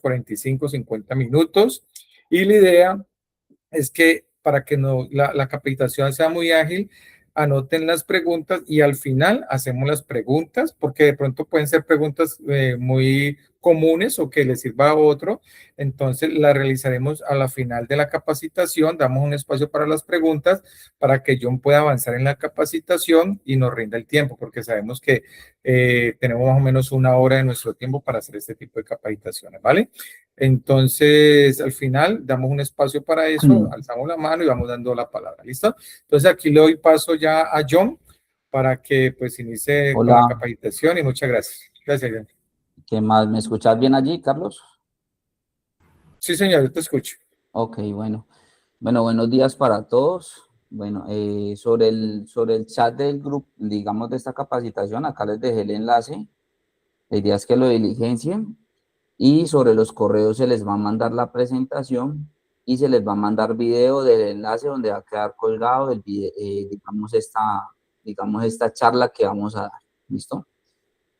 45, 50 minutos. Y la idea es que para que la capacitación sea muy ágil, anoten las preguntas y al final hacemos las preguntas, porque de pronto pueden ser preguntas muy comunes o que les sirva a otro. Entonces la realizaremos a la final de la capacitación, damos un espacio para las preguntas para que John pueda avanzar en la capacitación y nos rinda el tiempo, porque sabemos que tenemos más o menos una hora de nuestro tiempo para hacer este tipo de capacitaciones, ¿vale? Entonces, al final, damos un espacio para eso, alzamos la mano y vamos dando la palabra, ¿listo? Entonces, aquí le doy paso ya a John para que, pues, inicie con la Hola. capacitación y muchas gracias. Gracias, John. ¿Qué más? ¿Me escuchas bien allí, Carlos? Sí, señor, yo te escucho. Ok, bueno. Bueno, buenos días para todos. Bueno, sobre el chat del grupo, digamos, de esta capacitación, acá les dejé el enlace. La idea es que lo diligencien y sobre los correos se les va a mandar la presentación y se les va a mandar video del enlace donde va a quedar colgado el video, digamos, esta charla que vamos a dar. ¿Listo?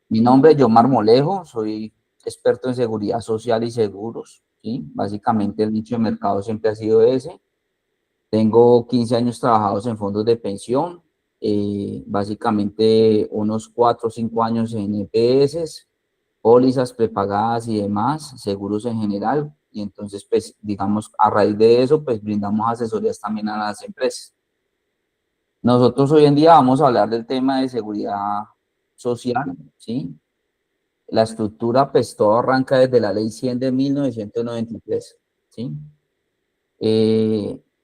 Mi nombre es John Marmolejo, soy experto en seguridad social y seguros, ¿sí? Básicamente el nicho de mercado siempre ha sido ese. Tengo 15 años trabajados en fondos de pensión, básicamente unos 4 o 5 años en EPS, pólizas prepagadas y demás, seguros en general, y entonces, pues, digamos, a raíz de eso, pues, brindamos asesorías también a las empresas. Nosotros hoy en día vamos a hablar del tema de seguridad social, ¿sí? La estructura, pues, todo arranca desde la Ley 100 de 1993, ¿sí?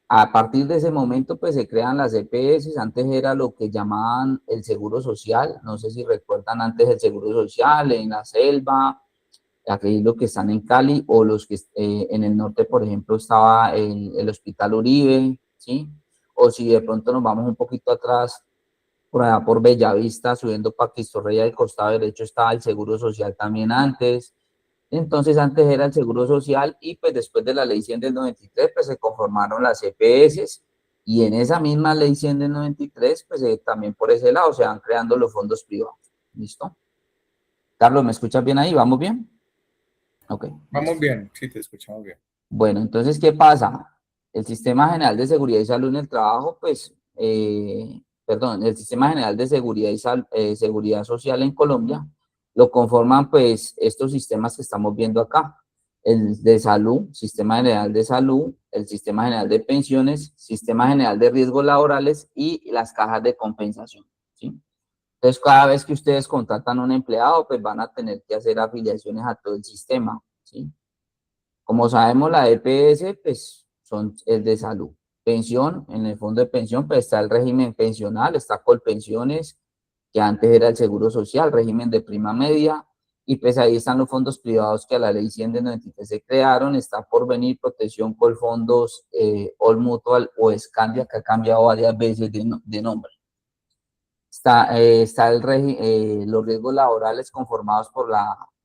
A partir de ese momento, pues, se crean las EPS. Antes era lo que llamaban el Seguro Social. No sé si recuerdan antes el Seguro Social en la selva, aquellos que están en Cali, o los que en el norte, por ejemplo, estaba el Hospital Uribe, ¿sí? O si de pronto nos vamos un poquito atrás, por allá por Bellavista, subiendo para Cristo Rey al costado derecho, estaba el Seguro Social también antes. Entonces, antes era el Seguro Social y pues después de la Ley 100 del 93, pues se conformaron las EPS y en esa misma Ley 100 del 93, pues también por ese lado se van creando los fondos privados. ¿Listo? Carlos, ¿me escuchas bien ahí? ¿Vamos bien? Ok. Vamos Listo. bien, sí, te escuchamos bien. Bueno, entonces, ¿qué pasa? El Sistema General de Seguridad y Salud en el Trabajo, pues, perdón, el Sistema General de Seguridad y Seguridad Social en Colombia lo conforman, pues, estos sistemas que estamos viendo acá. El de salud, Sistema General de Salud, el Sistema General de Pensiones, Sistema General de Riesgos Laborales y las cajas de compensación, ¿sí? Entonces, cada vez que ustedes contratan a un empleado, pues van a tener que hacer afiliaciones a todo el sistema, ¿sí? Como sabemos, la EPS, pues, es de salud. Pensión, en el fondo de pensión, pues está el régimen pensional, está Colpensiones, que antes era el Seguro Social, régimen de prima media, y pues ahí están los fondos privados que a la Ley 100 de 93 se crearon, está Porvenir, Protección, Colfondos, All Mutual o Scandia, que ha cambiado varias veces de nombre. Está los riesgos laborales conformados por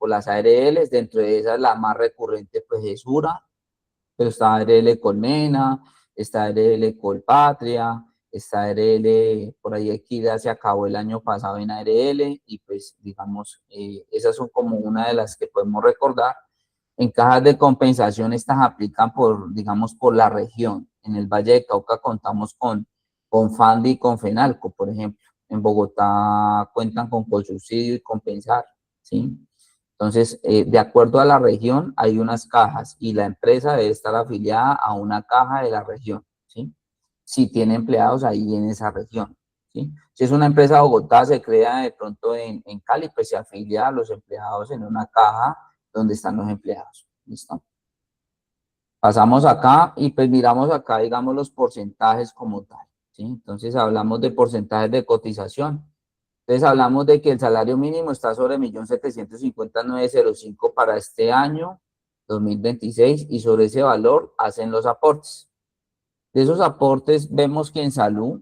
las ARLs, dentro de esas la más recurrente pues es URA, pero está ARL Colmena, está ARL Colpatria, está ARL, por ahí Equidad se acabó el año pasado en ARL, y pues digamos, esas son como una de las que podemos recordar. En cajas de compensación estas aplican por, digamos, por la región. En el Valle de Cauca contamos con FANDI y con FENALCO, por ejemplo. En Bogotá cuentan con Colsubsidio y Compensar, ¿sí? Entonces, de acuerdo a la región, hay unas cajas y la empresa debe estar afiliada a una caja de la región, ¿sí? Si tiene empleados ahí en esa región, ¿sí? Si es una empresa de Bogotá, se crea de pronto en Cali, pues se afilia a los empleados en una caja donde están los empleados, ¿listo? Pasamos acá y pues miramos acá, digamos, los porcentajes como tal, ¿sí? Entonces, hablamos de porcentajes de cotización. Entonces hablamos de que el salario mínimo está sobre 1.750.905 para este año 2026 y sobre ese valor hacen los aportes. De esos aportes vemos que en salud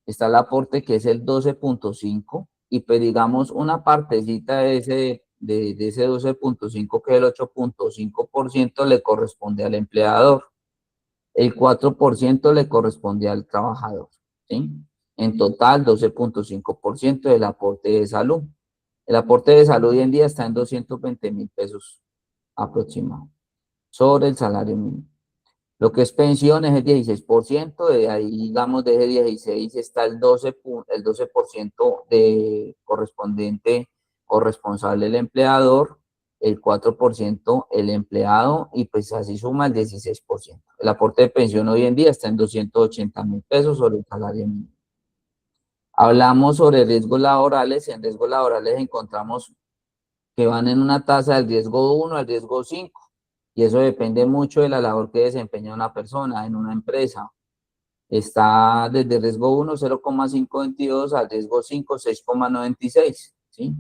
está el aporte que es el 12.5 y pues digamos una partecita de ese 12.5 que es el 8.5% le corresponde al empleador. El 4% le corresponde al trabajador, ¿sí? En total, 12.5% del aporte de salud. El aporte de salud hoy en día está en 220.000 pesos aproximado sobre el salario mínimo. Lo que es pensiones es el 16%, de ahí, digamos, de ese 16 está el 12% de correspondiente o responsable el empleador, el 4% el empleado, y pues así suma el 16%. El aporte de pensión hoy en día está en 280.000 pesos sobre el salario mínimo. Hablamos sobre riesgos laborales. En riesgos laborales encontramos que van en una tasa del riesgo 1 al riesgo 5, y eso depende mucho de la labor que desempeña una persona en una empresa. Está desde riesgo 1, 0,522, al riesgo 5, 6,96, ¿sí?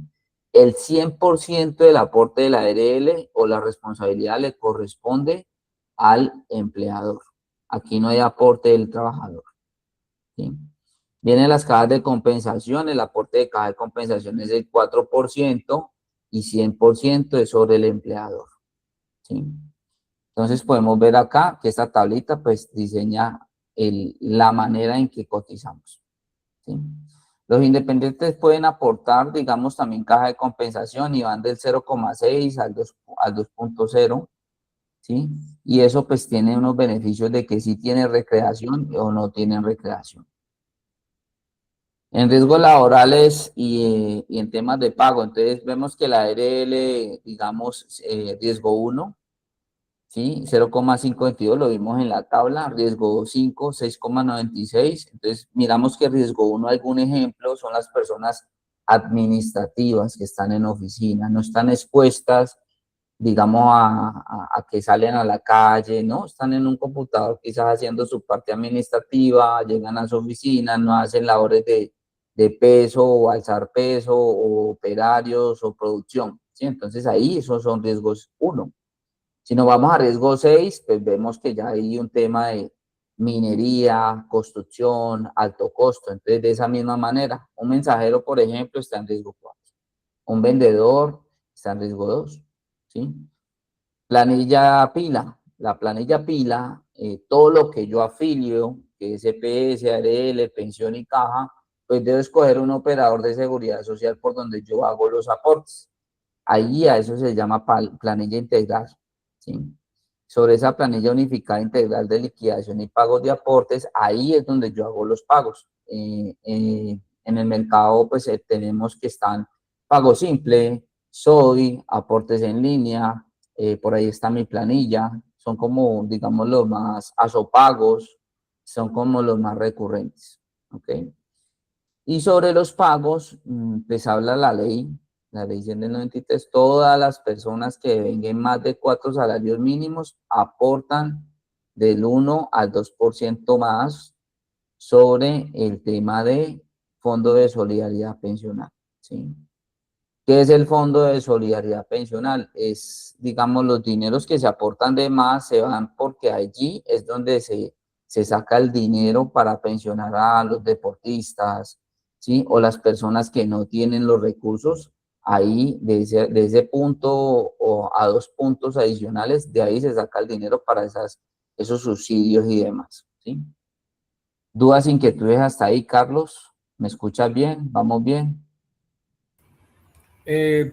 El 100% del aporte de la ARL o la responsabilidad le corresponde al empleador. Aquí no hay aporte del trabajador, ¿sí? Vienen las cajas de compensación. El aporte de caja de compensación es del 4% y 100% es sobre el empleador, ¿sí? Entonces podemos ver acá que esta tablita pues diseña la manera en que cotizamos, ¿sí? Los independientes pueden aportar, digamos, también caja de compensación, y van del 0,6 al 2,0, ¿sí? Y eso pues tiene unos beneficios de que sí tiene recreación o no tienen recreación. En riesgos laborales y en temas de pago, entonces vemos que la ARL, digamos, riesgo 1, ¿sí? 0,522, lo vimos en la tabla. Riesgo 5, 6,96. Entonces, miramos que riesgo 1, algún ejemplo, son las personas administrativas que están en oficina, no están expuestas, digamos, a que salen a la calle, ¿no? Están en un computador quizás haciendo su parte administrativa, llegan a su oficina, no hacen labores de peso o alzar peso o operarios o producción, ¿sí? Entonces ahí esos son riesgos 1. Si nos vamos a riesgo 6, pues vemos que ya hay un tema de minería, construcción, alto costo. Entonces, de esa misma manera, un mensajero, por ejemplo, está en riesgo 4. Un vendedor está en riesgo 2, ¿sí? Planilla pila. La planilla pila, todo lo que yo afilio, que es EPS, ARL, pensión y caja, pues debo escoger un operador de seguridad social por donde yo hago los aportes. Ahí a eso se llama planilla integral, ¿sí? Sobre esa planilla unificada integral de liquidación y pagos de aportes, ahí es donde yo hago los pagos. En el mercado, pues tenemos que están Pago Simple, Soy, aportes en línea, por ahí está mi planilla. Son como, digamos, los más asopagos, son como los más recurrentes, ¿ok? Y sobre los pagos, pues habla la ley 193, todas las personas que vengan más de 4 salarios mínimos aportan del 1 al 2% más sobre el tema de Fondo de Solidaridad Pensional, ¿sí? ¿Qué es el Fondo de Solidaridad Pensional? Es, digamos, los dineros que se aportan de más se van porque allí es donde se saca el dinero para pensionar a los deportistas, ¿sí? O las personas que no tienen los recursos. Ahí, de ese punto o a 2 puntos adicionales, de ahí se saca el dinero para esos subsidios y demás, ¿sí? ¿Dudas, inquietudes hasta ahí, Carlos? ¿Me escuchas bien? ¿Vamos bien?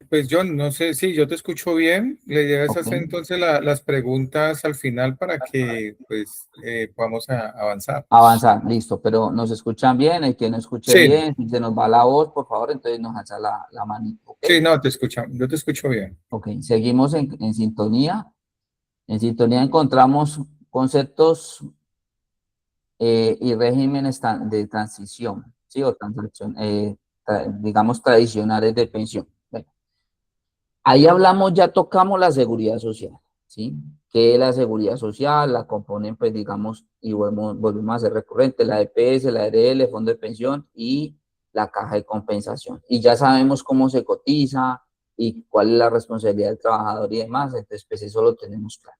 Pues John, no sé si yo te escucho bien. La idea es Ok. hacer entonces las preguntas al final para que pues podamos avanzar. Avanzar, listo, pero nos escuchan bien, el que no escuche Sí, bien, si se nos va la voz, por favor, entonces nos alza la manito, ¿ok? sí, no, te escuchamos, yo te escucho bien. Ok, seguimos en sintonía. En sintonía encontramos conceptos y regímenes de transición, ¿sí? O transacción, digamos, tradicionales de pensión. Bueno, ahí hablamos, ya tocamos la seguridad social, ¿sí? ¿Qué es la seguridad social? La componen, pues, digamos, y volvemos a ser recurrente, la EPS, la ARL, Fondo de Pensión y la caja de compensación. Y ya sabemos cómo se cotiza y cuál es la responsabilidad del trabajador y demás, entonces, pues, eso lo tenemos claro.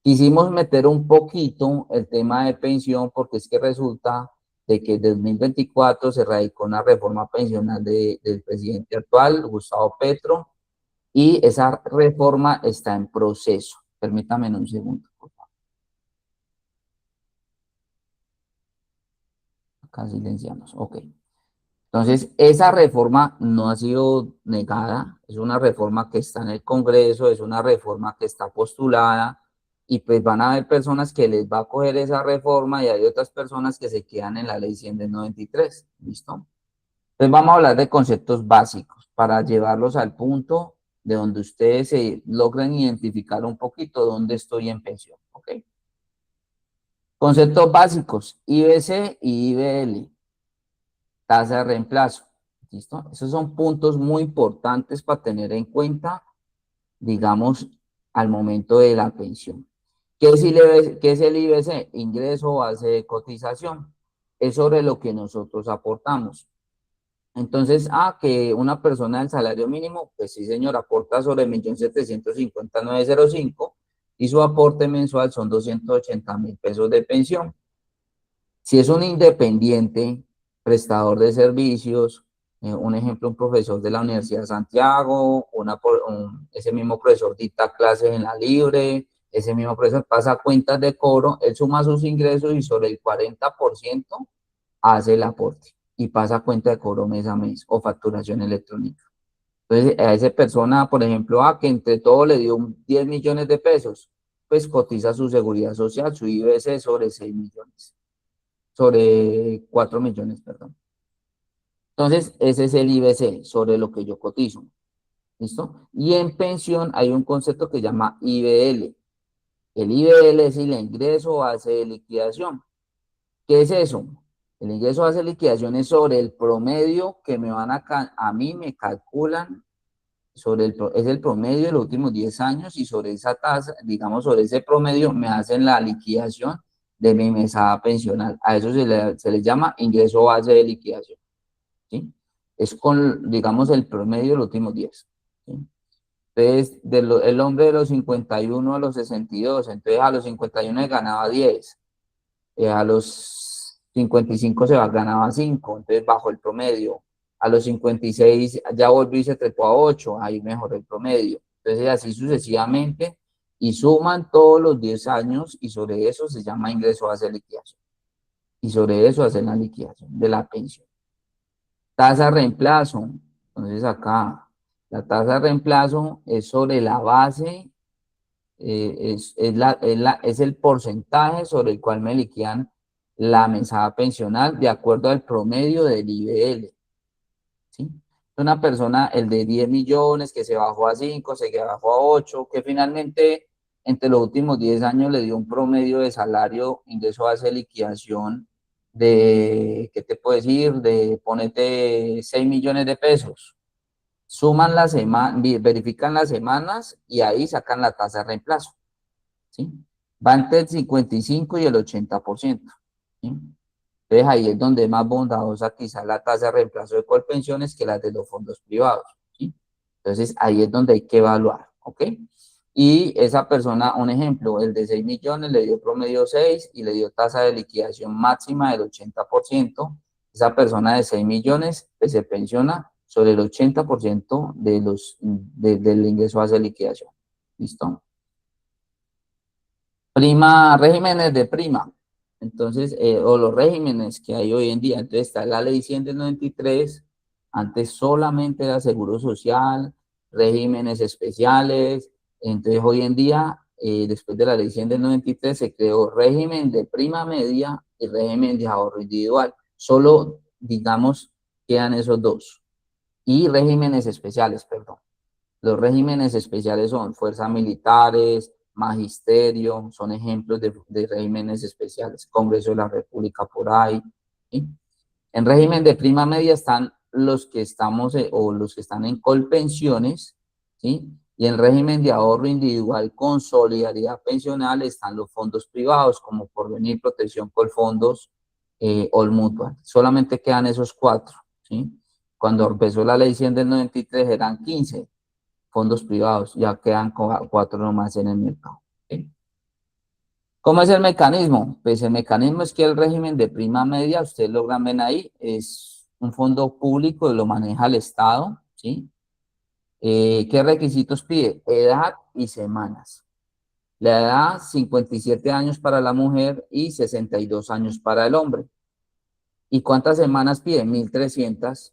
Quisimos meter un poquito el tema de pensión porque es que resulta de que en 2024 se radicó una reforma pensional del presidente actual, Gustavo Petro, y esa reforma está en proceso. Permítame un segundo, por favor. Acá silenciamos, ok. Entonces, esa reforma no ha sido negada, es una reforma que está en el Congreso, es una reforma que está postulada y pues van a haber personas que les va a coger esa reforma y hay otras personas que se quedan en la ley 100 del 93, ¿listo? Entonces vamos a hablar de conceptos básicos para llevarlos al punto de donde ustedes se logren identificar un poquito dónde estoy en pensión, ¿ok? Conceptos básicos, IBC y IBL, tasa de reemplazo, ¿listo? Esos son puntos muy importantes para tener en cuenta, digamos, al momento de la pensión. ¿Qué es el IBC? Ingreso base de cotización. Es sobre lo que nosotros aportamos. Entonces, que una persona del salario mínimo, pues sí, señor, aporta sobre 1.750.905 y su aporte mensual son 280.000 pesos de pensión. Si es un independiente, prestador de servicios, un ejemplo, un profesor de la Universidad de Santiago, ese mismo profesor dicta clases en la libre, ese mismo profesor pasa cuentas de cobro, él suma sus ingresos y sobre el 40% hace el aporte y pasa cuenta de cobro mes a mes o facturación electrónica. Entonces, a esa persona, por ejemplo, que entre todo le dio 10 millones de pesos, pues cotiza su seguridad social, su IBC sobre 6 millones, sobre 4 millones, perdón. Entonces, ese es el IBC, sobre lo que yo cotizo. ¿Listo? Y en pensión hay un concepto que se llama IBL. El IBL es el ingreso base de liquidación. ¿Qué es eso? El ingreso base de liquidación es sobre el promedio que me van a mí me calculan, es el promedio de los últimos 10 años y sobre esa tasa, digamos, sobre ese promedio me hacen la liquidación de mi mesada pensional. A eso se le llama ingreso base de liquidación. ¿Sí? Es con, digamos, el promedio de los últimos 10. ¿Sí? Entonces, el hombre de los 51 a los 62, entonces a los 51 ganaba 10, a los 55 ganaba 5, entonces bajo el promedio. A los 56 ya volvió y se trepó a 8, ahí mejoró el promedio. Entonces, así sucesivamente, y suman todos los 10 años, y sobre eso se llama ingreso a hacer liquidación. Y sobre eso hacen la liquidación de la pensión. Tasa de reemplazo. Entonces, acá, la tasa de reemplazo es sobre la base, es el porcentaje sobre el cual me liquidan la mesada pensional de acuerdo al promedio del IBL. ¿Sí? Una persona, el de 10 millones, que se bajó a 5, se bajó a 8, que finalmente entre los últimos 10 años le dio un promedio de salario, ingreso base de liquidación de, ¿qué te puedo decir? De, ponete 6 millones de pesos. Suman las semanas, verifican las semanas y ahí sacan la tasa de reemplazo. ¿Sí? Va entre el 55 y el 80%. ¿Sí? Entonces ahí es donde es más bondadosa quizás la tasa de reemplazo de Colpensiones que las de los fondos privados. ¿Sí? Entonces ahí es donde hay que evaluar. ¿Ok? Y esa persona, un ejemplo, el de 6 millones le dio promedio 6 y le dio tasa de liquidación máxima del 80%. Esa persona de 6 millones pues, se pensiona sobre el 80% del ingreso a hacer liquidación. ¿Listo? Prima, regímenes de prima. Entonces, o los regímenes que hay hoy en día. Entonces, está la ley 100 del 93, antes solamente era seguro social, regímenes especiales. Entonces, hoy en día, después de la ley 100 del 93, se creó régimen de prima media y régimen de ahorro individual. Solo, digamos, quedan esos dos. Y regímenes especiales, perdón. Los regímenes especiales son fuerzas militares, magisterio, son ejemplos de regímenes especiales, Congreso de la República por ahí. ¿Sí? En régimen de prima media están los que estamos o los que están en colpensiones, ¿sí? Y en régimen de ahorro individual con solidaridad pensional están los fondos privados como Porvenir, Protección Colfondos, All Mutual. Solamente quedan esos cuatro, ¿sí? Cuando empezó la ley 100 del 93 eran 15 fondos privados, ya quedan 4 nomás en el mercado. ¿Sí? ¿Cómo es el mecanismo? Pues el mecanismo es que el régimen de prima media, ustedes logran ver ahí, es un fondo público y lo maneja el Estado, ¿sí? ¿Qué requisitos pide? Edad y semanas. La edad, 57 años para la mujer y 62 años para el hombre. ¿Y cuántas semanas pide? 1.300.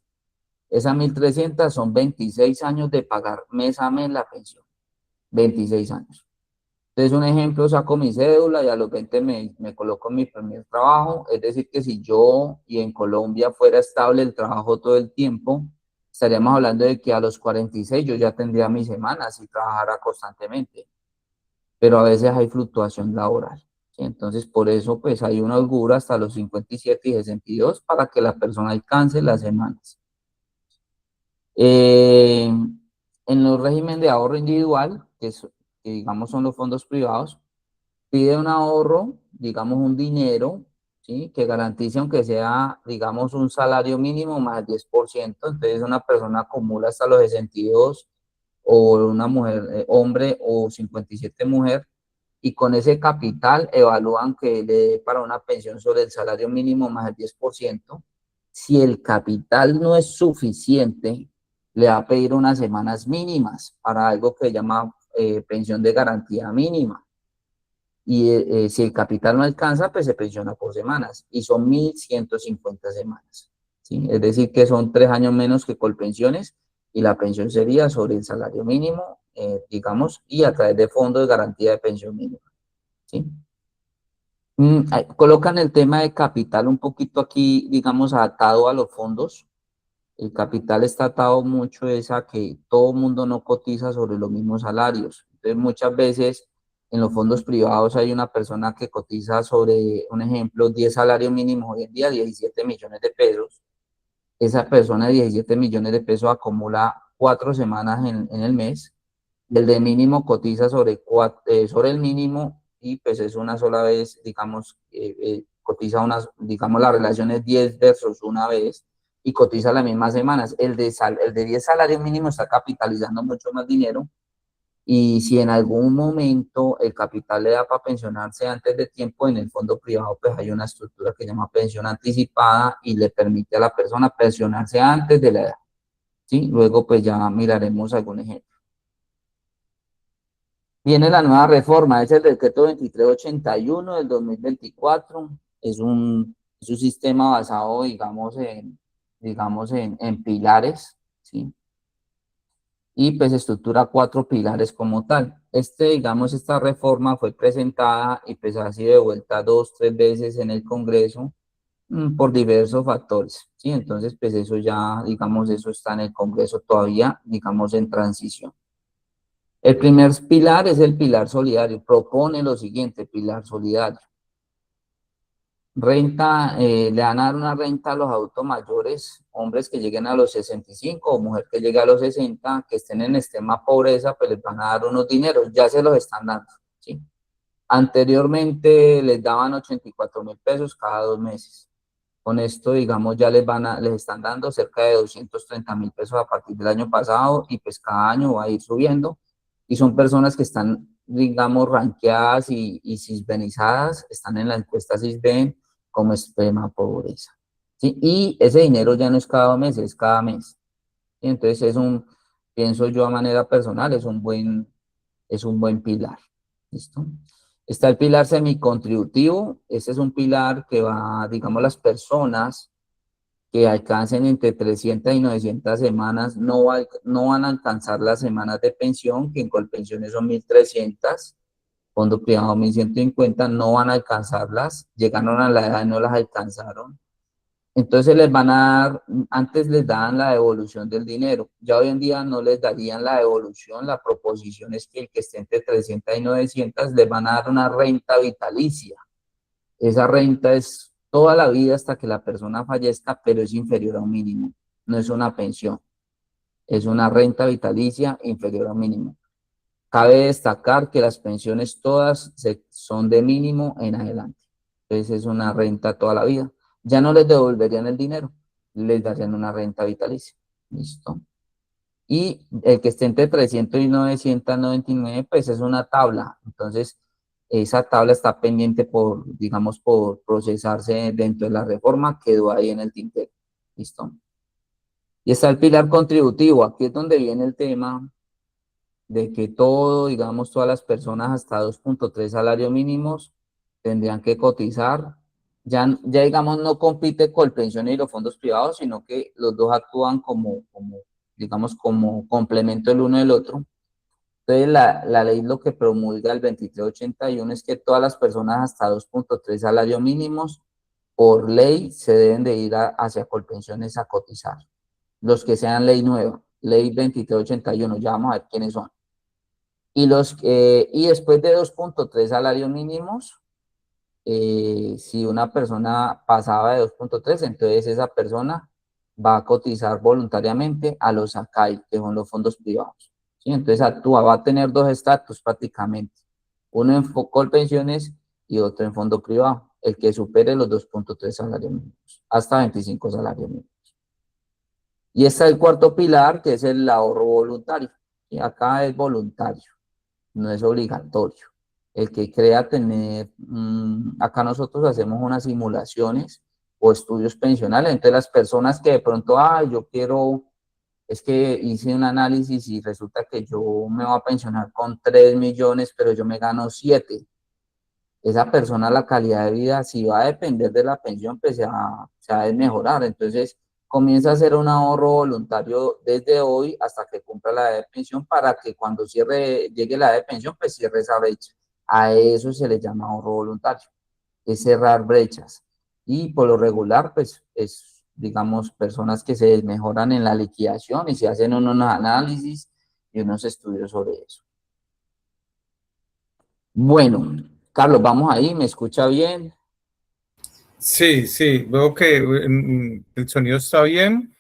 Esas 1.300 son 26 años de pagar mes a mes la pensión. 26 años. Entonces, un ejemplo, saco mi cédula y a los 20 me coloco en mi primer trabajo. Es decir, que si yo y en Colombia fuera estable el trabajo todo el tiempo, estaríamos hablando de que a los 46 yo ya tendría mis semanas y trabajara constantemente. Pero a veces hay fluctuación laboral, ¿sí? Entonces, por eso, pues hay una holgura hasta los 57 y 62 para que la persona alcance las semanas. En los régimen de ahorro individual, que digamos son los fondos privados, pide un ahorro, digamos un dinero, ¿sí? Que garantice aunque sea, digamos, un salario mínimo más el 10%. Entonces una persona acumula hasta los 62 o una mujer, hombre o 57 mujer, y con ese capital evalúan que le dé para una pensión sobre el salario mínimo más el 10%. Si el capital no es suficiente, le va a pedir unas semanas mínimas para algo que se llama pensión de garantía mínima. Y si el capital no alcanza, pues se pensiona por semanas. Y son 1.150 semanas, ¿sí? Es decir, que son 3 años menos que Colpensiones y la pensión sería sobre el salario mínimo, digamos, y a través de fondos de garantía de pensión mínima, ¿sí? Colocan el tema de capital un poquito aquí, digamos, atado a los fondos. El capital está atado mucho es a que todo el mundo no cotiza sobre los mismos salarios. Entonces, muchas veces en los fondos privados hay una persona que cotiza sobre, un ejemplo, 10 salarios mínimos hoy en día, 17 millones de pesos. Esa persona de 17 millones de pesos acumula 4 semanas en el mes. El de mínimo cotiza sobre el mínimo y pues es una sola vez, digamos, cotiza unas, digamos, la relación es 10 versus una vez y cotiza las mismas semanas. El de 10 salarios mínimos está capitalizando mucho más dinero y si en algún momento el capital le da para pensionarse antes de tiempo, en el fondo privado pues hay una estructura que se llama pensión anticipada y le permite a la persona pensionarse antes de la edad, ¿sí? Luego pues ya miraremos algún ejemplo. Viene la nueva reforma, es el decreto 2381 del 2024. Es un sistema basado, digamos, en pilares, ¿sí? Y pues estructura 4 pilares como tal. Digamos, esta reforma fue presentada y pues ha sido de vuelta 2, 3 veces en el Congreso por diversos factores, ¿sí? Entonces, pues eso ya, digamos, eso está en el Congreso todavía, digamos, en transición. El primer pilar es el pilar solidario. Propone lo siguiente, pilar solidario. Renta, le van a dar una renta a los adultos mayores, hombres que lleguen a los 65 o mujer que llegue a los 60, que estén en extrema pobreza, pues les van a dar unos dineros, ya se los están dando, ¿sí? Anteriormente les daban 84.000 pesos cada 2 meses. Con esto, digamos, ya les están dando cerca de 230.000 pesos a partir del año pasado y pues cada año va a ir subiendo. Y son personas que están, digamos, ranqueadas y sisbenizadas, están en la encuesta Sisben como extrema pobreza, ¿sí? Y ese dinero ya no es cada 2 meses, es cada mes. ¿Sí? Entonces pienso yo a manera personal, es un buen pilar. ¿Listo? Está el pilar semicontributivo. Este es un pilar que va, digamos, las personas que alcancen entre 300 y 900 semanas no van a alcanzar las semanas de pensión, que en Colpensiones son 1.300, fondo privado 1.150, no van a alcanzarlas, llegaron a la edad y no las alcanzaron. Entonces les van a dar, antes les daban la devolución del dinero, ya hoy en día no les darían la devolución, la proposición es que el que esté entre 300 y 900 les van a dar una renta vitalicia. Esa renta es toda la vida hasta que la persona fallezca, pero es inferior a un mínimo, no es una pensión, es una renta vitalicia inferior a un mínimo. Cabe destacar que las pensiones todas son de mínimo en adelante. Entonces es una renta toda la vida. Ya no les devolverían el dinero, les darían una renta vitalicia. ¿Listo? Y el que esté entre 300 y 999, pues es una tabla. Entonces, esa tabla está pendiente digamos, por procesarse dentro de la reforma, quedó ahí en el tintero. ¿Listo? Y está el pilar contributivo. Aquí es donde viene el tema de que todas las personas hasta 2.3 salarios mínimos tendrían que cotizar ya digamos, no compite Colpensiones y los fondos privados, sino que los dos actúan digamos, como complemento el uno del otro. Entonces, la ley lo que promulga el 2381 es que todas las personas hasta 2.3 salarios mínimos, por ley, se deben de ir hacia Colpensiones a cotizar. Los que sean ley nueva, ley 2381, ya vamos a ver quiénes son. Y después de 2.3 salarios mínimos, si una persona pasaba de 2.3, entonces esa persona va a cotizar voluntariamente a los ACAI, que son los fondos privados. ¿Sí? Entonces actúa, va a tener dos estatus prácticamente, uno en Colpensiones y otro en fondo privado, el que supere los 2.3 salarios mínimos, hasta 25 salarios mínimos. Y está el cuarto pilar, que es el ahorro voluntario. Y acá es voluntario, no es obligatorio. El que crea tener, acá nosotros hacemos unas simulaciones o estudios pensionales, entonces las personas que de pronto, yo quiero, es que hice un análisis y resulta que yo me voy a pensionar con 3 millones, pero yo me gano 7. Esa persona, la calidad de vida, si va a depender de la pensión, pues se ha de mejorar. Entonces, comienza a hacer un ahorro voluntario desde hoy hasta que cumpla la edad de pensión para que cuando llegue la edad de pensión, pues cierre esa brecha. A eso se le llama ahorro voluntario, es cerrar brechas. Y por lo regular, pues es, digamos, personas que se mejoran en la liquidación y se hacen unos análisis y unos estudios sobre eso. Bueno, Carlos, vamos ahí, ¿me escucha bien? Sí, sí, veo que el sonido está bien.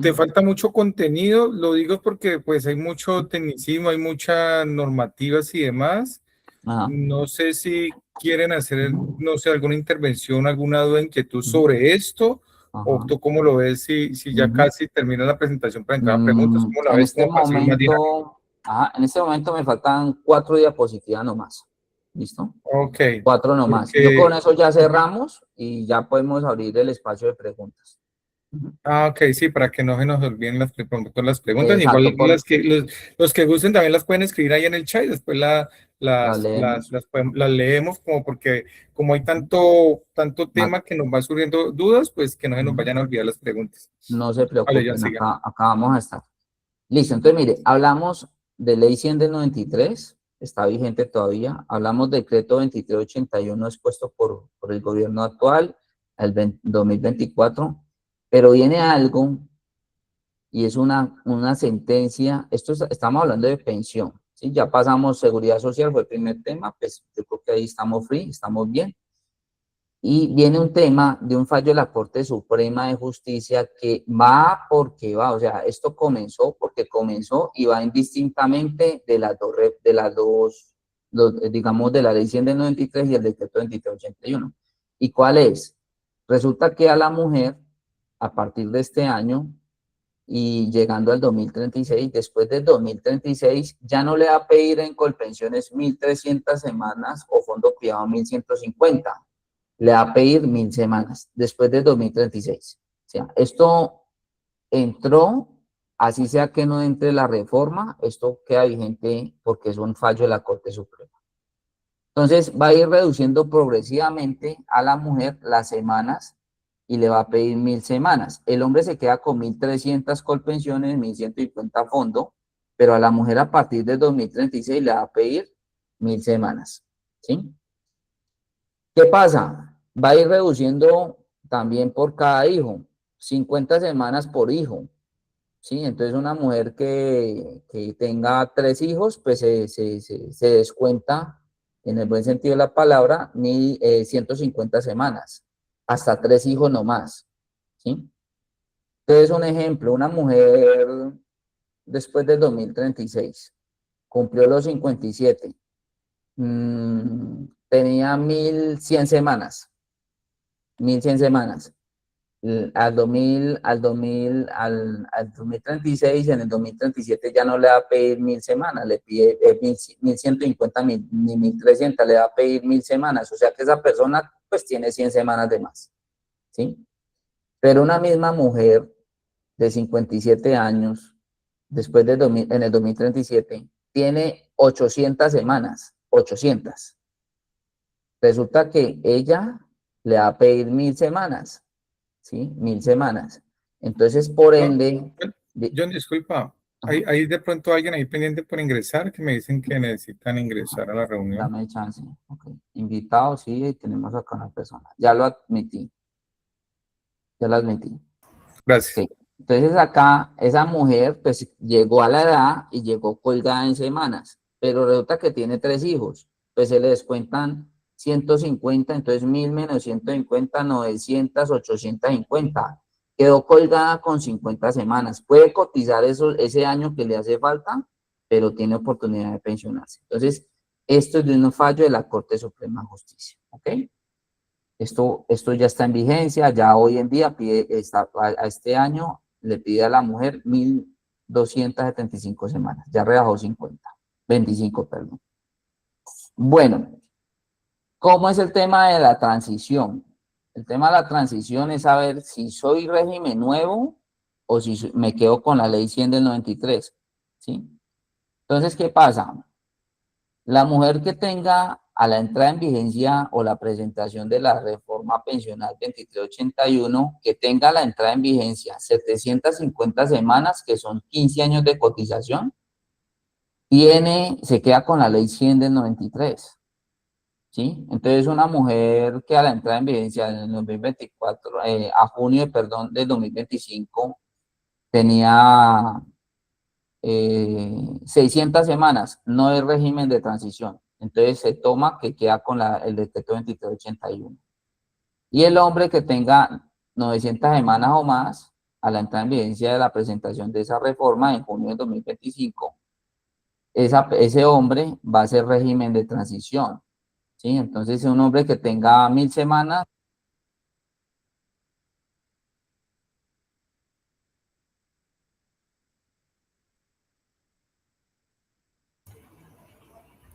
Te falta mucho contenido, lo digo porque pues hay mucho tecnicismo, hay muchas normativas y demás. Ajá. No sé si quieren hacer, no sé, alguna intervención, alguna duda, inquietud sobre esto, o Ajá. tú cómo lo ves si ya Ujú. casi termina la presentación para entrar a preguntas, ¿cómo la ves? ¿Cómo para seguir más dinámico? En este momento me faltan 4 diapositivas nomás. ¿Listo? Ok, 4 nomás. Yo con porque, eso ya cerramos y ya podemos abrir el espacio de preguntas. Ujú. ok, sí, para que no se nos olviden las preguntas, igual Exacto, los que gusten también las pueden escribir ahí en el chat y después la leemos. las leemos como porque como hay tanto Ma- tema que nos va surgiendo dudas, pues que no se nos Ujú. vayan a olvidar las preguntas. No se Vale, ya preocupen, siga. acá vamos a estar. Listo, entonces mire, hablamos de Ley 100 del 93, está vigente todavía. Hablamos del decreto 2381 expuesto por el gobierno actual, el 2024, pero viene algo y es una sentencia. Estamos hablando de pensión, ¿sí? Ya pasamos seguridad social, fue el primer tema, pues yo creo que ahí estamos free, estamos bien. Y viene un tema de un fallo de la Corte Suprema de Justicia que va porque va, o sea, esto comenzó porque comenzó y va indistintamente digamos, de la Ley 100 del 93 y el decreto 2381. ¿Y cuál es? Resulta que a la mujer, a partir de este año y llegando al 2036, después del 2036, ya no le va a pedir en Colpensiones 1.300 semanas o fondo privado 1.150, le va a pedir 1.000 semanas después del 2036. O sea, esto entró, así sea que no entre la reforma, esto queda vigente porque es un fallo de la Corte Suprema. Entonces va a ir reduciendo progresivamente a la mujer las semanas y le va a pedir 1.000 semanas. El hombre se queda con 1.300 colpensiones, 1.150 fondo, pero a la mujer a partir de 2036 le va a pedir 1.000 semanas. ¿Sí? ¿Qué pasa? Va a ir reduciendo también por cada hijo, 50 semanas por hijo, ¿sí? Entonces una mujer que tenga 3 hijos, pues se descuenta, en el buen sentido de la palabra, 150 semanas, hasta 3 hijos nomás, ¿sí? Entonces un ejemplo, una mujer después del 2036 cumplió los 57, tenía 1.100 semanas, 1.100 semanas. Al 2036, en el 2037 ya no le va a pedir 1.000 semanas, le pide 1.150 ni 1.300, le va a pedir 1.000 semanas, o sea que esa persona pues tiene 100 semanas de más, ¿sí? Pero una misma mujer de 57 años, después de en el 2037, tiene 800 semanas, 800. Resulta que ella le va a pedir 1000 semanas, ¿sí? 1000 semanas. Entonces, por No, ende, John, disculpa, ajá, hay de pronto alguien ahí pendiente por ingresar que me dicen que necesitan ingresar a la reunión. dame chance. Ok. Invitado, sí, tenemos acá una persona. Ya lo admití, ya lo admití. Gracias. Ok. Entonces acá esa mujer pues llegó a la edad y llegó colgada en semanas, pero resulta que tiene 3 hijos, pues se le descuentan 150, entonces 1000 menos 150, 900, 850. Quedó colgada con 50 semanas. Puede cotizar ese año que le hace falta, pero tiene oportunidad de pensionarse. Entonces, esto es de un fallo de la Corte Suprema de Justicia, ¿ok? Esto ya está en vigencia, ya hoy en día pide, a este año le pide a la mujer 1275 semanas, ya rebajó 50, 25, perdón. Bueno, ¿cómo es el tema de la transición? El tema de la transición es saber si soy régimen nuevo o si me quedo con la ley 100 del 93, ¿sí? Entonces, ¿qué pasa? La mujer que tenga a la entrada en vigencia o la presentación de la reforma pensional 2381, que tenga la entrada en vigencia 750 semanas, que son 15 años de cotización, se queda con la ley 100 del 93, ¿sí? Entonces, una mujer que a la entrada en vigencia en el 2024, a junio, perdón, del 2025, tenía 600 semanas, no es régimen de transición. Entonces se toma que queda con el decreto 2381. Y el hombre que tenga 900 semanas o más, a la entrada en vigencia de la presentación de esa reforma en junio de 2025, ese hombre va a ser régimen de transición, ¿sí? Entonces, un hombre que tenga 1000 semanas,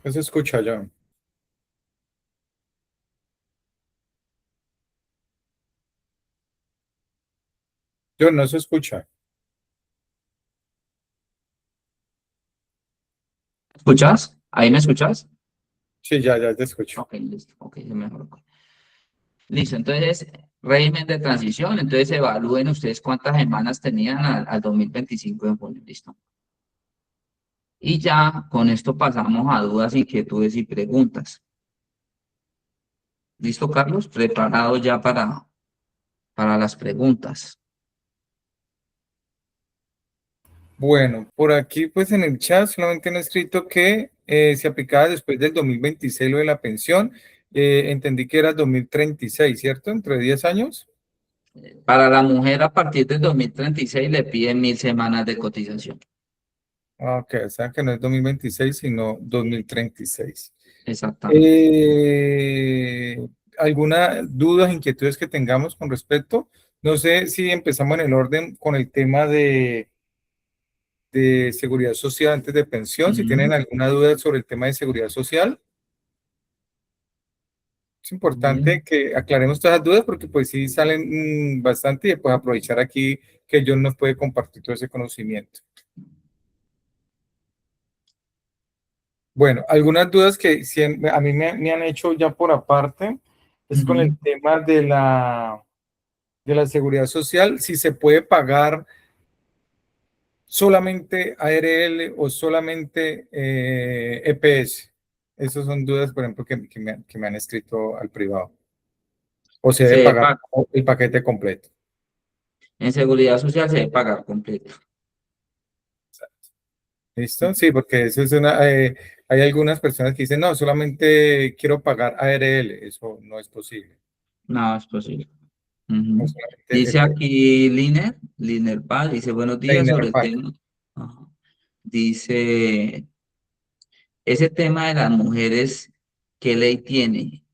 No se escucha, John. John, no se escucha. ¿escuchas? ¿Ahí me escuchas? Sí, ya te escucho. Ok, listo, ok, se mejoró. Listo, entonces, régimen de transición, entonces evalúen ustedes cuántas semanas tenían al 2025 de junio, listo. Y ya con esto pasamos a dudas, inquietudes y preguntas. ¿Listo, Carlos? Preparado ya para las preguntas. Bueno, por aquí pues en el chat solamente han escrito que se aplicaba después del 2026 lo de la pensión. Entendí que era 2036, ¿cierto? Entre 10 años. Para la mujer a partir del 2036 le piden 1000 semanas de cotización. Ah, ok, o sea que no es 2026 sino 2036. Exactamente. Eh, ¿Alguna dudas, inquietudes que tengamos con respecto? No sé si empezamos en el orden con el tema de seguridad social antes de pensión. Si tienen Ujú. alguna duda sobre el tema de seguridad social, es importante Bien. que aclaremos todas las dudas porque pues sí salen bastante y después aprovechar aquí que John nos puede compartir todo ese conocimiento. Bueno, algunas dudas que a mí me han hecho ya por aparte es con el Ujú. tema de la seguridad social, si se puede pagar solamente ARL o solamente EPS. Esas son dudas, por ejemplo, que me han escrito al privado. O se Se debe debe pagar pa- el paquete completo. en seguridad social se debe pagar completo. ¿Listo? Sí, porque eso es hay algunas personas que dicen, no, solamente quiero pagar ARL. Eso no es posible. No, es posible. No Ujú. solamente Dice EPS. aquí Liner Paz, dice buenos días sobre el tema. Ajá. Dice, ese tema de las mujeres, ¿qué ley tiene?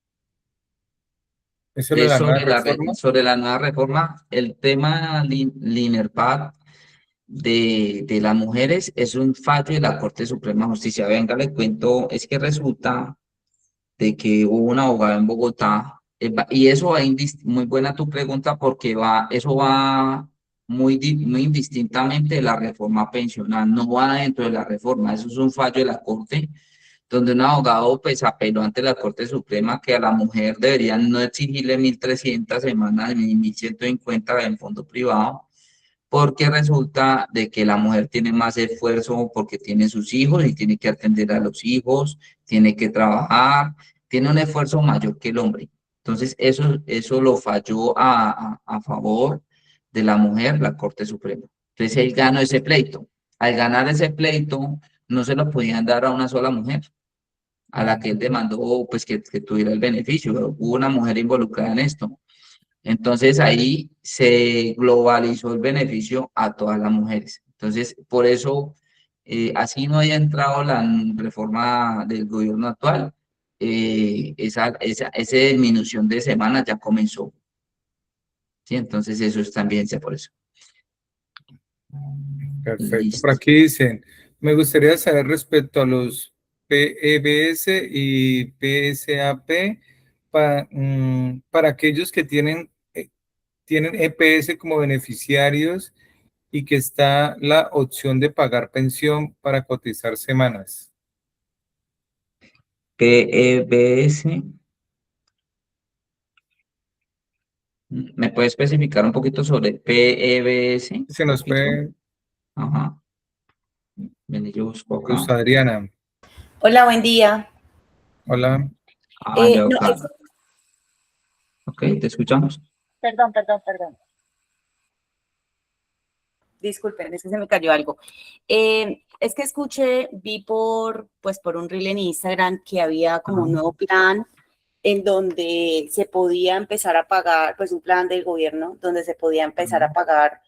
Eso es Es la nueva reforma. sobre la nueva reforma. El tema Linerpad de las mujeres es un fallo de la Corte Suprema de Justicia. Venga, le cuento, es que resulta de que hubo una abogada en Bogotá, y eso va muy buena tu pregunta porque eso va muy indistintamente de la reforma pensional, no va dentro de la reforma, eso es un fallo de la Corte donde un abogado pues apeló ante la Corte Suprema que a la mujer deberían no exigirle 1.300 semanas ni 1.150 en fondo privado, porque resulta de que la mujer tiene más esfuerzo porque tiene sus hijos y tiene que atender a los hijos, tiene que trabajar, tiene un esfuerzo mayor que el hombre. Entonces, eso lo falló a favor de la mujer, la Corte Suprema. Entonces, él ganó ese pleito. Al ganar ese pleito, no se lo podían dar a una sola mujer, a la que él demandó, pues, que tuviera el beneficio. Hubo una mujer involucrada en esto. Entonces ahí se globalizó el beneficio a todas las mujeres. Entonces, por eso, así no haya entrado la reforma del gobierno actual, esa disminución de semanas ya comenzó. ¿Sí? Entonces, eso es también por eso. Perfecto. Por Listo. aquí dicen, me gustaría saber respecto a los PEBS y PSAP para aquellos que tienen EPS como beneficiarios y que está la opción de pagar pensión para cotizar semanas. PEBS. ¿Me puede especificar un poquito sobre PEBS? Un Se nos poquito. fue Ajá. Ven, yo busco Luz acá. Adriana. Hola, buen día. Hola. Ya, No, claro. Ok, te escuchamos. perdón. Disculpen, es que se me cayó algo. Es que vi por un reel en Instagram que había como un nuevo plan en donde se podía empezar a pagar, pues un plan del gobierno, donde se podía empezar a pagar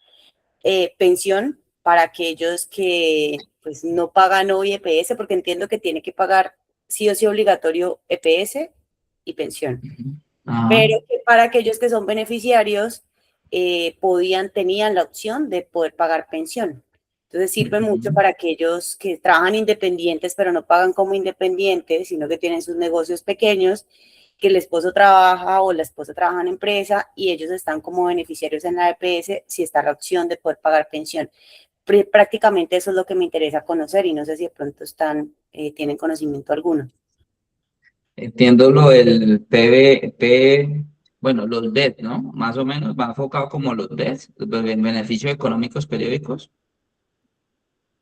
pensión para aquellos que pues no pagan hoy EPS, porque entiendo que tiene que pagar sí o sí obligatorio EPS y pensión. Ajá. Pero que para aquellos que son beneficiarios tenían la opción de poder pagar pensión. Entonces sirve mucho Ujú. para aquellos que trabajan independientes, pero no pagan como independientes, sino que tienen sus negocios pequeños, que el esposo trabaja o la esposa trabaja en empresa y ellos están como beneficiarios en la EPS, si está la opción de poder pagar pensión. Prácticamente eso es lo que me interesa conocer y no sé si de pronto tienen conocimiento alguno. Entiendo lo del bueno, los BED, ¿no? Más o menos va enfocado como los BED, los beneficios económicos periódicos,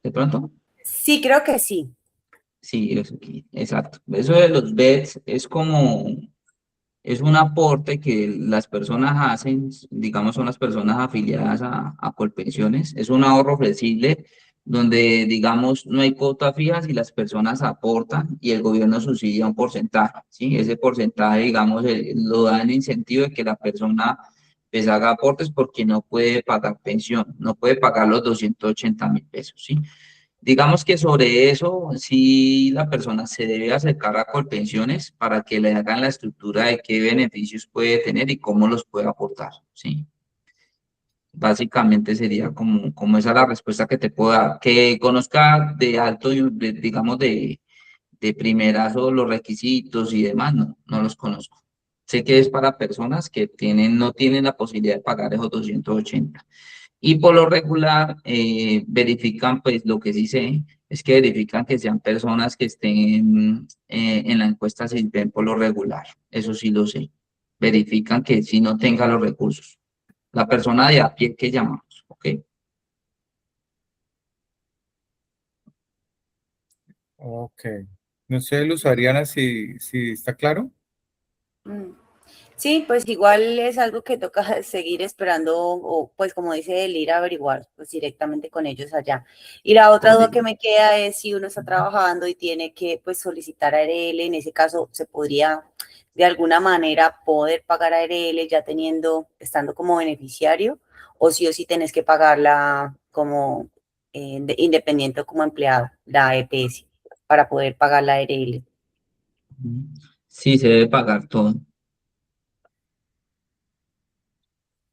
de pronto. Sí, creo que sí. Sí, eso aquí, exacto. Eso de los BEDs es un aporte que las personas hacen, digamos, son las personas afiliadas a Colpensiones. Es un ahorro flexible donde, digamos, no hay cuotas fijas y las personas aportan y el gobierno subsidia un porcentaje, ¿sí? Ese porcentaje, digamos, lo da en incentivo de que la persona pues haga aportes porque no puede pagar pensión, no puede pagar los 280.000 pesos, ¿sí? Digamos que sobre eso, sí la persona se debe acercar a Colpensiones para que le hagan la estructura de qué beneficios puede tener y cómo los puede aportar, ¿sí? Básicamente sería como esa la respuesta que te puedo dar. Que conozca de alto, digamos, de primerazo los requisitos y demás, no los conozco. Sé que es para personas que no tienen la posibilidad de pagar esos 280. Y por lo regular, verifican, pues lo que sí sé es que verifican que sean personas que estén en la encuesta ven por lo regular. Eso sí lo sé. Verifican que si no tenga los recursos. La persona de a pie que llamamos, ¿ok? Ok. No sé, Luz Adriana, si está claro. Mm. Sí, pues igual es algo que toca seguir esperando o pues como dice el ir a averiguar pues directamente con ellos allá. Y la otra duda que Correcto. me queda es si uno está trabajando y tiene que pues solicitar ARL, en ese caso se podría de alguna manera poder pagar ARL ya estando como beneficiario o sí tenés que pagarla como independiente o como empleado, la EPS, para poder pagar la ARL. Sí, se debe pagar todo.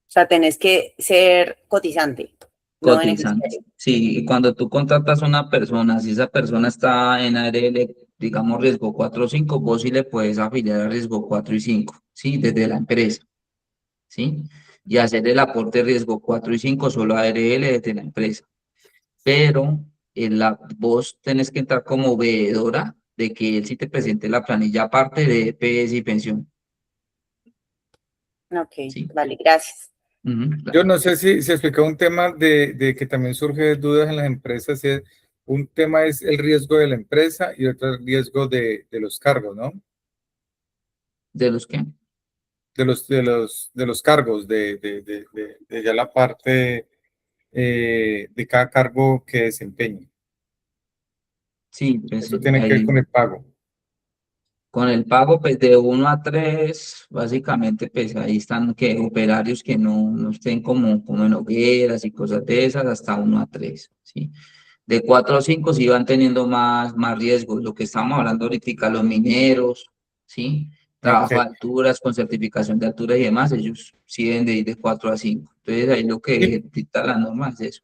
O sea, tenés que ser cotizante, no Cotizante. beneficiario. Sí, y cuando tú contratas a una persona, si esa persona está en ARL, digamos riesgo 4 o 5, vos sí le puedes afiliar a riesgo 4 y 5, ¿sí? Desde la empresa, ¿sí? Y hacer el aporte riesgo 4 y 5 solo a ARL desde la empresa. Pero vos tenés que entrar como veedora de que él sí te presente la planilla aparte de EPS y pensión. Ok, Sí. vale, gracias. Yo no sé si se explicó un tema de que también surge dudas en las empresas. Un tema es el riesgo de la empresa y otro el riesgo de los cargos, ¿no? ¿De los qué? De los cargos, de ya la parte de cada cargo que desempeñe. Sí, pues Eso tiene que ver ahí con el pago. con el pago pues de 1 a 3, básicamente pues ahí están que operarios que no estén como en hogueras y cosas de esas, hasta 1 a 3, ¿sí? De 4 a 5 sí van teniendo más riesgos, lo que estamos hablando ahorita, los mineros, ¿sí? Ok. Trabajo de alturas, con certificación de altura y demás, ellos sí deben de ir de 4 a 5. Entonces ahí lo Y, que dicta la norma es eso.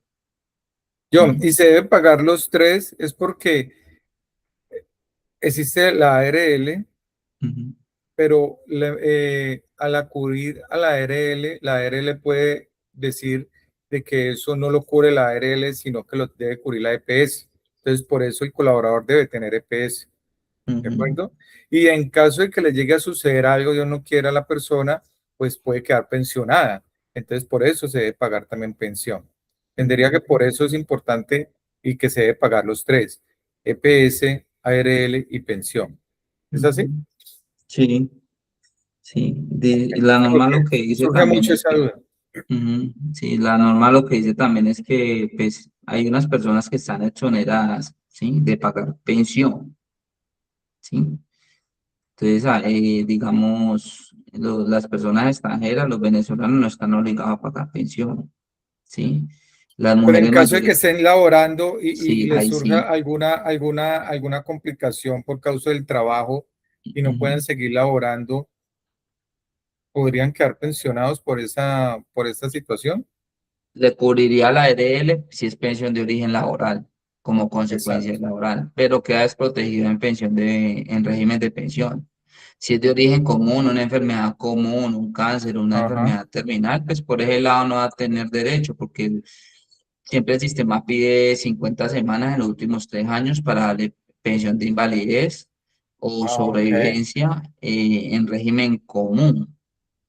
John, Ujú, y se deben pagar los tres, es porque existe la ARL, ujú, pero al acudir a la ARL puede decir de que eso no lo cubre la ARL, sino que lo debe cubrir la EPS. Entonces, por eso el colaborador debe tener EPS. ¿De ujú, acuerdo? Y en caso de que le llegue a suceder algo, Dios no quiera a la persona, pues puede quedar pensionada. Entonces, por eso se debe pagar también pensión. Entendería que ujú, por eso es importante y que se debe pagar los tres, EPS, ARL y pensión. ¿Es así? ujú. Sí, sí. Ok. Y la norma Porque lo que dice surge también mucho es esa que, duda. ujú, sí, la norma lo que dice también es que pues hay unas personas que están exoneradas, ¿sí? De pagar pensión, ¿sí? Entonces, digamos, las personas extranjeras, los venezolanos no están obligados a pagar pensión, ¿sí? Las Pero en mujeres caso de que mayores, estén laborando y sí, les ahí surja sí. alguna complicación por causa del trabajo y no Ujú. pueden seguir laborando, podrían quedar pensionados por esa situación. Le cubriría la EDL si es pensión de origen laboral, como consecuencia Exacto. laboral, pero queda desprotegido en en régimen de pensión. Si es de origen común, una enfermedad común, un cáncer, una Ajá. enfermedad terminal, pues por ese lado no va a tener derecho, porque siempre el sistema pide 50 semanas en los últimos 3 años para darle pensión de invalidez o Ah, ok. sobrevivencia en régimen común,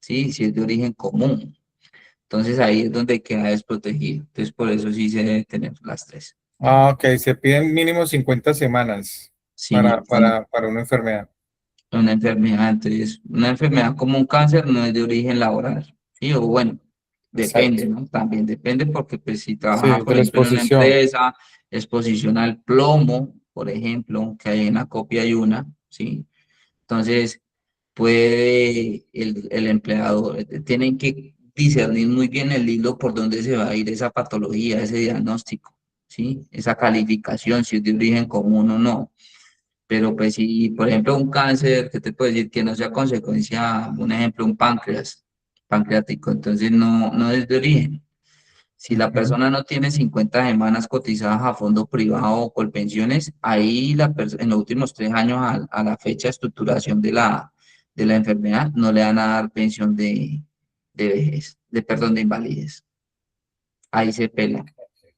¿sí? Si es de origen común. Entonces ahí es donde queda desprotegido. Entonces por eso sí se debe tener las tres. Ah, ok. Se piden mínimo 50 semanas Sí, cuando para una enfermedad. una enfermedad, entonces una enfermedad como un cáncer no es de origen laboral, ¿sí? O bueno, Exacto. depende, ¿no? También depende porque pues si trabaja, Sí, por de la ejemplo, en una exposición. empresa, exposición al plomo, por ejemplo, que hay una copia y una, ¿sí? Entonces puede el empleador, tienen que discernir muy bien el hilo por donde se va a ir esa patología, ese diagnóstico, ¿sí? Esa calificación, si es de origen común o no. Pero pues si, por ejemplo, un cáncer, ¿qué te puedo decir? Que no sea consecuencia, un ejemplo, un páncreas, pancreático, entonces no es de origen. Si la Ujú. persona no tiene 50 semanas cotizadas a fondo privado o colpensiones, ahí en los últimos 3 años a la fecha de estructuración de la enfermedad no le van a dar pensión de vejez, perdón, de invalidez. Ahí se pela.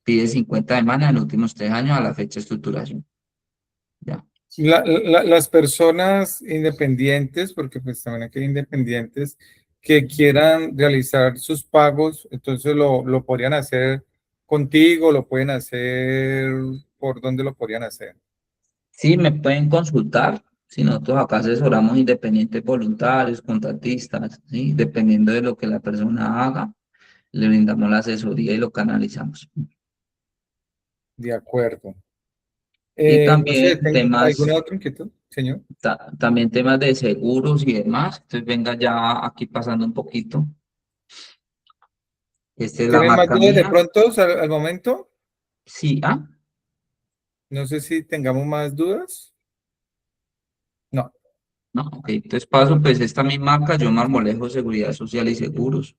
Pide 50 semanas en los últimos 3 años a la fecha de estructuración. Ya. Las personas independientes, porque pues también aquí hay independientes que quieran realizar sus pagos, entonces lo podrían hacer contigo, lo pueden hacer, ¿por dónde lo podrían hacer? Sí, me pueden consultar. Si nosotros acá asesoramos independientes voluntarios, contratistas, ¿sí? Dependiendo de lo que la persona haga, le brindamos la asesoría y lo canalizamos. De acuerdo. Y No sé, también ¿tengo alguna otra inquietud, señor? también temas de seguros y demás. Entonces, venga ya aquí pasando un poquito. Esta es la ¿Tienen más marca dudas de mía. pronto al momento? Sí, No sé si tengamos más dudas. No. no, ok. Entonces paso, pues esta mi marca, yo Marmolejo Seguridad Social y Seguros.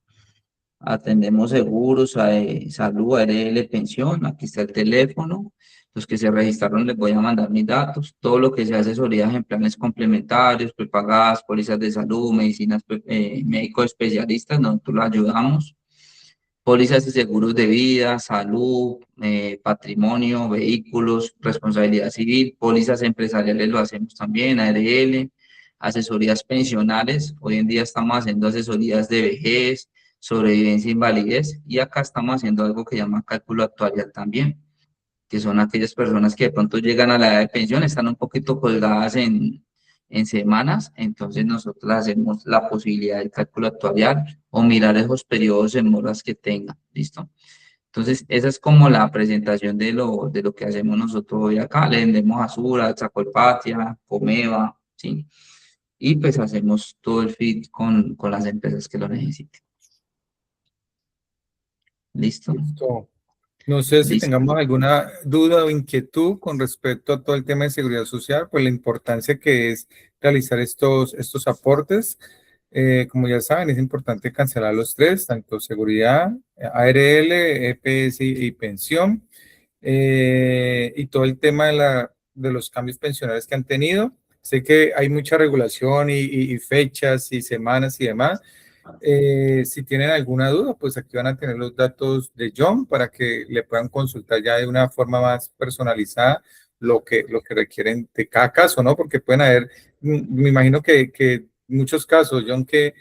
Atendemos seguros, salud, ARL, pensión. Aquí está el teléfono. Los que se registraron les voy a mandar mis datos. Todo lo que sea asesorías en planes complementarios, prepagadas, pólizas de salud, medicinas, médicos especialistas, nosotros lo ayudamos. Pólizas y seguros de vida, salud, patrimonio, vehículos, responsabilidad civil, pólizas empresariales lo hacemos también, ARL, asesorías pensionales. Hoy en día estamos haciendo asesorías de vejez, sobrevivencia e invalidez, y acá estamos haciendo algo que llama cálculo actuarial también, que son aquellas personas que de pronto llegan a la edad de pensión, están un poquito colgadas en semanas, entonces nosotros hacemos la posibilidad del cálculo actuarial o mirar esos periodos en moras que tengan, ¿listo? Entonces, esa es como la presentación de lo que hacemos nosotros hoy acá. Le vendemos a Sura, Chacolpatia, Comeva, ¿sí? Y pues hacemos todo el fit con las empresas que lo necesiten. ¿Listo? Listo. No sé si Listo. tengamos alguna duda o inquietud con respecto a todo el tema de seguridad social, pues la importancia que es realizar estos aportes. Como ya saben, es importante cancelar los tres, tanto seguridad, ARL, EPS y pensión, y todo el tema de los cambios pensionales que han tenido. Sé que hay mucha regulación y fechas y semanas y demás. Si tienen alguna duda, pues aquí van a tener los datos de John para que le puedan consultar ya de una forma más personalizada lo que requieren de cada caso, ¿no? Porque pueden haber, me imagino que muchos casos, John, que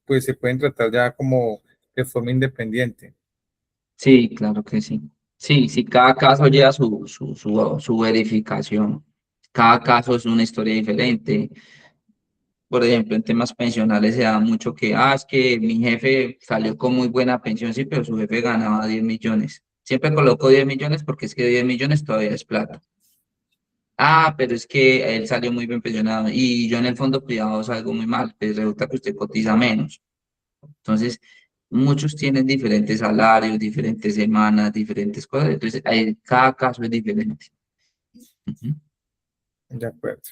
pues se pueden tratar ya como de forma independiente. Sí, claro que sí. Sí, sí, cada caso lleva su verificación. Cada caso es una historia diferente. Por ejemplo, en temas pensionales se da mucho que, es que mi jefe salió con muy buena pensión, sí, pero su jefe ganaba 10 millones. Siempre coloco 10 millones porque es que 10 millones todavía es plata. Pero es que él salió muy bien pensionado y yo en el fondo privado salgo muy mal, pues resulta que usted cotiza menos. Entonces, muchos tienen diferentes salarios, diferentes semanas, diferentes cosas. Entonces, cada caso es diferente. Ujú. De acuerdo.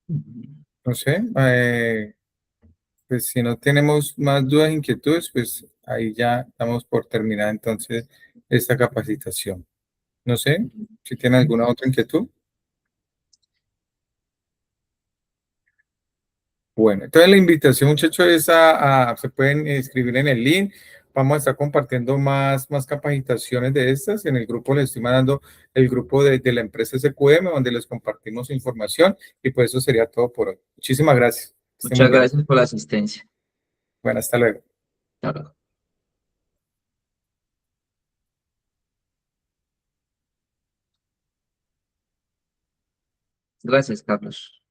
Ujú. No sé, pues si no tenemos más dudas, inquietudes, pues ahí ya estamos por terminar entonces esta capacitación. No sé si tienen alguna otra inquietud. Bueno, entonces la invitación, muchachos, es se pueden inscribir en el link. Vamos a estar compartiendo más capacitaciones de estas. En el grupo les estoy mandando el grupo de la empresa SQM, donde les compartimos información. Y pues eso sería todo por hoy. Muchísimas gracias. Que estén muy Muchas bien. gracias por la asistencia. Bueno, hasta luego. Claro. Gracias, Carlos.